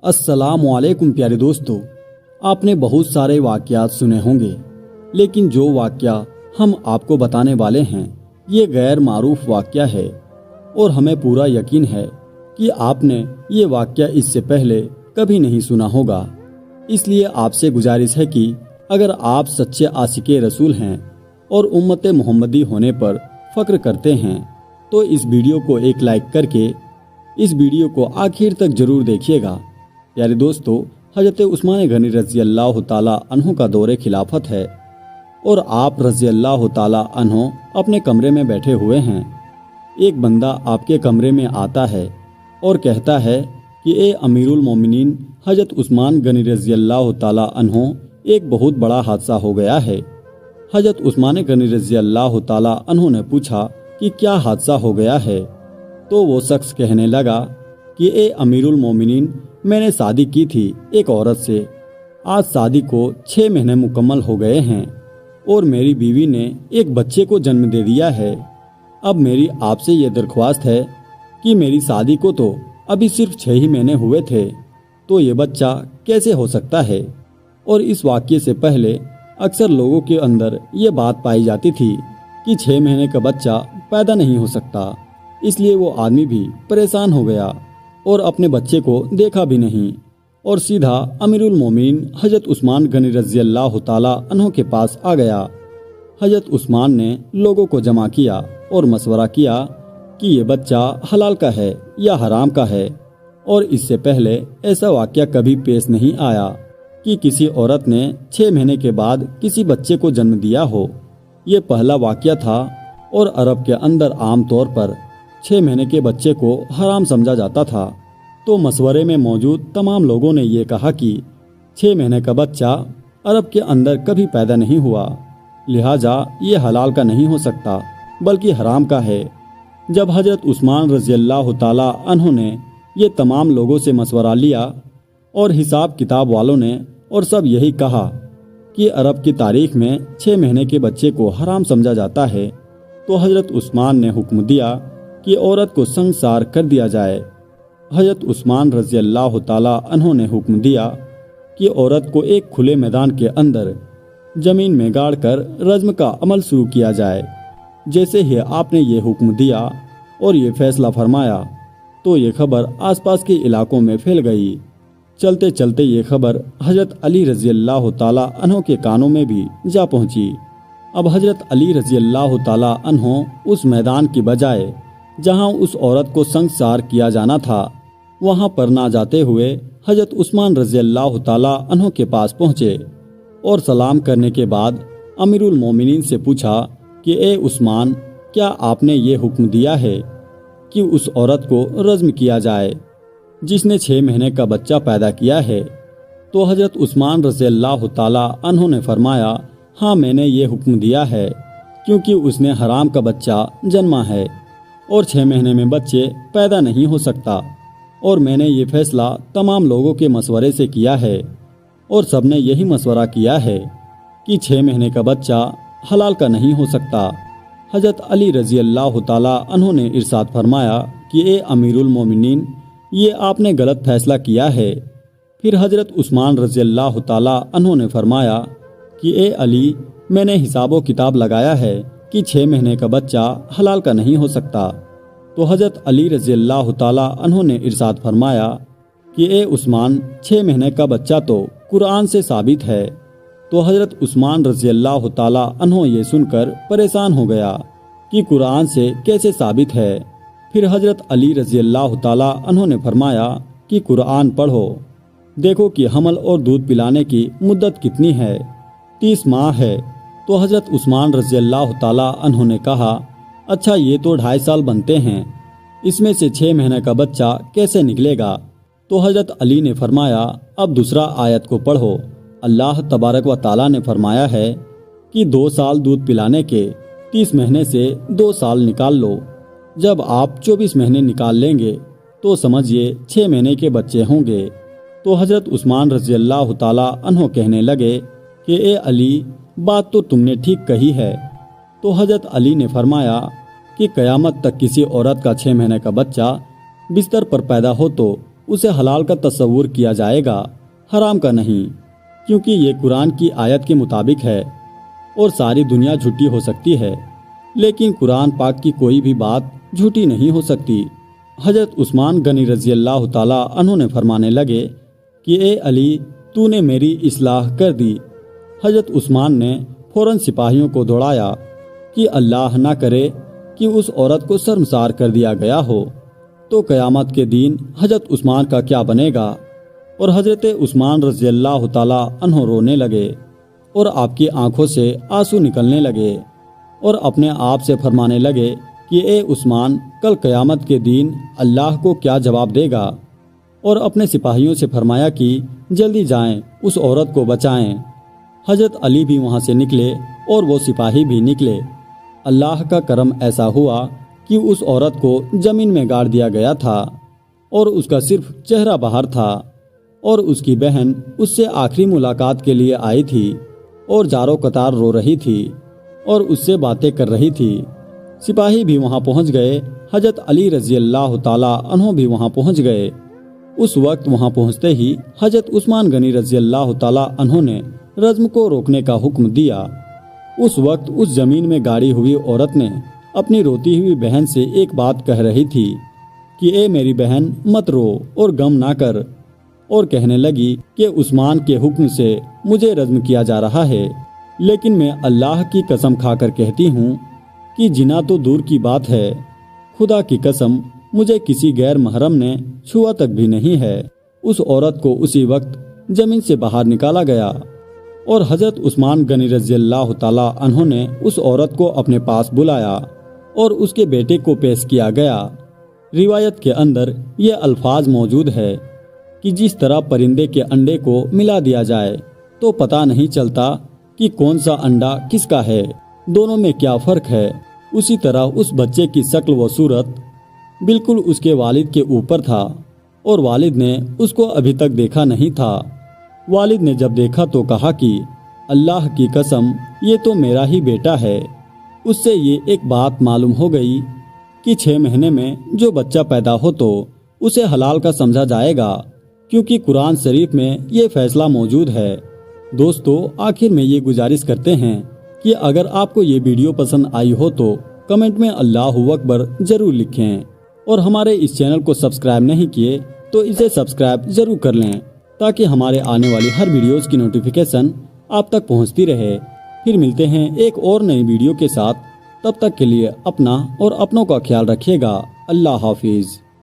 अस्सलाम वालेकुम प्यारे दोस्तों, आपने बहुत सारे वाक़यात सुने होंगे, लेकिन जो वाक़या हम आपको बताने वाले हैं ये गैर मारूफ वाक़या है और हमें पूरा यकीन है कि आपने ये वाक़या इससे पहले कभी नहीं सुना होगा। इसलिए आपसे गुजारिश है कि अगर आप सच्चे आशिक़े रसूल हैं और उम्मत मोहम्मदी होने पर फ़ख्र करते हैं तो इस वीडियो को एक लाइक करके इस वीडियो को आखिर तक ज़रूर देखिएगा। प्यारे दोस्तों, हज़रत उस्मान गनी रज़ी अल्लाह ताला अन्हु का दौरे खिलाफत है और आप रज़ी अल्लाह ताला अन्हु अपने कमरे में बैठे हुए हैं। एक बंदा आपके कमरे में आता है और कहता है कि ए अमीरुल मोमिनीन हज़रत उस्मान गनी रज़ी अल्लाह ताला अन्हु, एक बहुत बड़ा हादसा हो गया है। हज़रत उस्मान गनी रज़ी अल्लाह ताला अन्हु ने पूछा कि क्या हादसा हो गया है? तो वो शख्स कहने लगा कि ए अमीरुल मोमिनीन, मैंने शादी की थी एक औरत से। आज शादी को 6 महीने मुकम्मल हो गए हैं और मेरी बीवी ने एक बच्चे को जन्म दे दिया है। अब मेरी आपसे ये दरख्वास्त है कि मेरी शादी को तो अभी सिर्फ 6 ही महीने हुए थे, तो ये बच्चा कैसे हो सकता है? और इस वाक़ये से पहले अक्सर लोगों के अंदर ये बात पाई जाती थी कि 6 महीने का बच्चा पैदा नहीं हो सकता। इसलिए वो आदमी भी परेशान हो गया और अपने बच्चे को देखा भी नहीं और सीधा अमीरुल मोमिनीन हज़रत उस्मान गनी रज़ी अल्लाह ताला अन्हु के पास आ गया। हज़रत उस्मान ने लोगों को जमा किया और मशवरा किया कि ये बच्चा हलाल का है या हराम का है। और इससे पहले ऐसा वाक़या कभी पेश नहीं आया कि किसी औरत ने 6 महीने के बाद किसी बच्चे को जन्म दिया हो। ये पहला वाक़या था और अरब के अंदर आम तौर पर 6 महीने के बच्चे को हराम समझा जाता था। तो मशवरे में मौजूद तमाम लोगों ने ये कहा कि 6 महीने का बच्चा अरब के अंदर कभी पैदा नहीं हुआ, लिहाजा ये हलाल का नहीं हो सकता बल्कि हराम का है। जब हज़रत उस्मान रज़ी अल्लाह ताला अन्हु ने ये तमाम लोगों से मशवरा लिया और हिसाब किताब वालों ने और सब यही कहा कि अरब की तारीख में 6 महीने के बच्चे को हराम समझा जाता है, तो हज़रत उस्मान ने हुक्म दिया कि औरत को संसार कर दिया जाए। हज़रत उस्मान रज़ी अल्लाह ताला अन्हु ने हुक्म दिया कि औरत को एक खुले मैदान के अंदर ज़मीन में गाड़ कर रज्म का अमल शुरू किया जाए। जैसे ही आपने ये हुक्म दिया और ये फैसला फरमाया तो ये खबर आसपास के इलाकों में फैल गई। चलते चलते ये खबर हज़रत अली रज़ी अल्लाह ताला अन्हु के कानों में भी जा पहुँची। अब हज़रत अली रज़ी अल्लाह ताला अन्हु उस मैदान की बजाय जहाँ उस औरत को संसार किया जाना था वहाँ पर ना जाते हुए हज़रत उस्मान रज़ी अल्लाह ताला अन्हु के पास पहुँचे और सलाम करने के बाद अमीरुल मोमिनीन से पूछा कि ए उस्मान, क्या आपने ये हुक्म दिया है कि उस औरत को रज्म किया जाए जिसने 6 महीने का बच्चा पैदा किया है? तो हज़रत उस्मान रज़ी अल्लाह ताला अन्हु ने फरमाया, हाँ, मैंने ये हुक्म दिया है क्योंकि उसने हराम का बच्चा जन्मा है और 6 महीने में बच्चे पैदा नहीं हो सकता। और मैंने ये फैसला तमाम लोगों के मशवरे से किया है और सबने यही मशवरा किया है कि 6 महीने का बच्चा हलाल का नहीं हो सकता। हज़रत अली रज़ी अल्लाह ताला अन्हु ने इरशाद फरमाया कि ए अमीरुल मोमिनीन, ये आपने गलत फैसला किया है। फिर हज़रत उस्मान रज़ी अल्लाह ताला अन्हु ने फरमाया कि ए अली, मैंने हिसाबो किताब लगाया है कि 6 महीने का बच्चा हलाल का नहीं हो सकता। तो हज़रत अली रज़ी अल्लाह ताला अन्हु ने इरशाद फरमाया कि ए उस्मान, 6 महीने का बच्चा तो कुरान से साबित है। तो हज़रत उस्मान रज़ी अल्लाह ताला अन्हु ये सुनकर परेशान हो गया कि कुरान से कैसे साबित है। फिर हज़रत अली रज़ी अल्लाह ताला अन्हु ने फरमाया कि कुरान पढ़ो, देखो कि हमल और दूध पिलाने की मुद्दत कितनी है, 30 माह है। तो हज़रत उस्मान रज़ी अल्लाह ताला अन्हु ने कहा, अच्छा, ये तो 2.5 साल बनते हैं, इसमें से 6 महीने का बच्चा कैसे निकलेगा? तो हज़रत अली ने फरमाया, अब दूसरा आयत को पढ़ो। अल्लाह तबारक व ताला ने फरमाया है कि 2 साल दूध पिलाने के 30 महीने से 2 साल निकाल लो। जब आप 24 महीने निकाल लेंगे तो समझिए 6 महीने के बच्चे होंगे। तो हज़रत उस्मान रज़ी अल्लाह ताला अन्हु कहने लगे कि ए अली, बात तो तुमने ठीक कही है। तो हज़रत अली ने फरमाया कि क़यामत तक किसी औरत का 6 महीने का बच्चा बिस्तर पर पैदा हो तो اسے حلال کا تصور کیا جائے گا، حرام کا نہیں، کیونکہ یہ قرآن کی آیت کے مطابق ہے۔ اور ساری دنیا جھوٹی ہو سکتی ہے، لیکن قرآن پاک کی کوئی بھی بات جھوٹی نہیں ہو سکتی۔ حضرت عثمان غنی رضی اللہ تعالیٰ عنہ نے فرمانے لگے کہ اے علی، تو نے میری اصلاح کر دی۔ حضرت عثمان نے فوراً سپاہیوں کو دوڑایا کہ اللہ نہ کرے کہ اس عورت کو شرمسار کر دیا گیا ہو تو قیامت کے دن حضرت عثمان کا کیا بنے گا۔ اور حضرت عثمان رضی اللہ تعالیٰ عنہ رونے لگے اور آپ کی آنکھوں سے آنسو نکلنے لگے اور اپنے آپ سے فرمانے لگے کہ اے عثمان، کل قیامت کے دن اللہ کو کیا جواب دے گا۔ اور اپنے سپاہیوں سے فرمایا کہ جلدی جائیں، اس عورت کو بچائیں۔ حضرت علی بھی وہاں سے نکلے اور وہ سپاہی بھی نکلے۔ اللہ کا کرم ایسا ہوا کہ اس عورت کو زمین میں گاڑ دیا گیا تھا اور اس کا صرف چہرہ باہر تھا، اور اس کی بہن اس سے آخری ملاقات کے لیے آئی تھی اور جارو قطار رو رہی تھی اور اس سے باتیں کر رہی تھی۔ سپاہی بھی وہاں پہنچ گئے، حضرت علی رضی اللہ تعالیٰ عنہ بھی وہاں پہنچ گئے۔ اس وقت وہاں پہنچتے ہی حضرت عثمان غنی رضی اللہ تعالیٰ عنہ نے رجم کو روکنے کا حکم دیا۔ اس وقت اس زمین میں گاڑی ہوئی عورت نے اپنی روتی ہوئی بہن سے ایک بات کہہ رہی تھی کہ اے میری بہن، مت رو اور غم نہ کر، اور کہنے لگی کہ عثمان کے حکم سے مجھے رجم کیا جا رہا ہے، لیکن میں اللہ کی قسم کھا کر کہتی ہوں کہ جنا تو دور کی بات ہے، خدا کی قسم مجھے کسی غیر محرم نے چھوا تک بھی نہیں ہے۔ اس عورت کو اسی وقت زمین سے باہر نکالا گیا اور حضرت عثمان غنی رضی اللہ تعالیٰ عنہ نے اس عورت کو اپنے پاس بلایا اور اس کے بیٹے کو پیش کیا گیا۔ روایت کے اندر یہ الفاظ موجود ہے کہ جس طرح پرندے کے انڈے کو ملا دیا جائے تو پتہ نہیں چلتا کہ کون سا انڈا کس کا ہے، دونوں میں کیا فرق ہے، اسی طرح اس بچے کی شکل و صورت بالکل اس کے والد کے اوپر تھا اور والد نے اس کو ابھی تک دیکھا نہیں تھا۔ والد نے جب دیکھا تو کہا کہ اللہ کی قسم یہ تو میرا ہی بیٹا ہے۔ اس سے یہ ایک بات معلوم ہو گئی کہ 6 مہینے میں جو بچہ پیدا ہو تو اسے حلال کا سمجھا جائے گا، کیونکہ قرآن شریف میں یہ فیصلہ موجود ہے۔ دوستو، آخر میں یہ گزارش کرتے ہیں کہ اگر آپ کو یہ ویڈیو پسند آئی ہو تو کمنٹ میں اللہ اکبر ضرور لکھیں، اور ہمارے اس چینل کو سبسکرائب نہیں کیے تو اسے سبسکرائب ضرور کر لیں تاکہ ہمارے آنے والی ہر ویڈیوز کی نوٹیفیکیشن آپ تک پہنچتی رہے۔ پھر ملتے ہیں ایک اور نئی ویڈیو کے ساتھ، تب تک کے لیے اپنا اور اپنوں کا خیال رکھیے گا۔ اللہ حافظ۔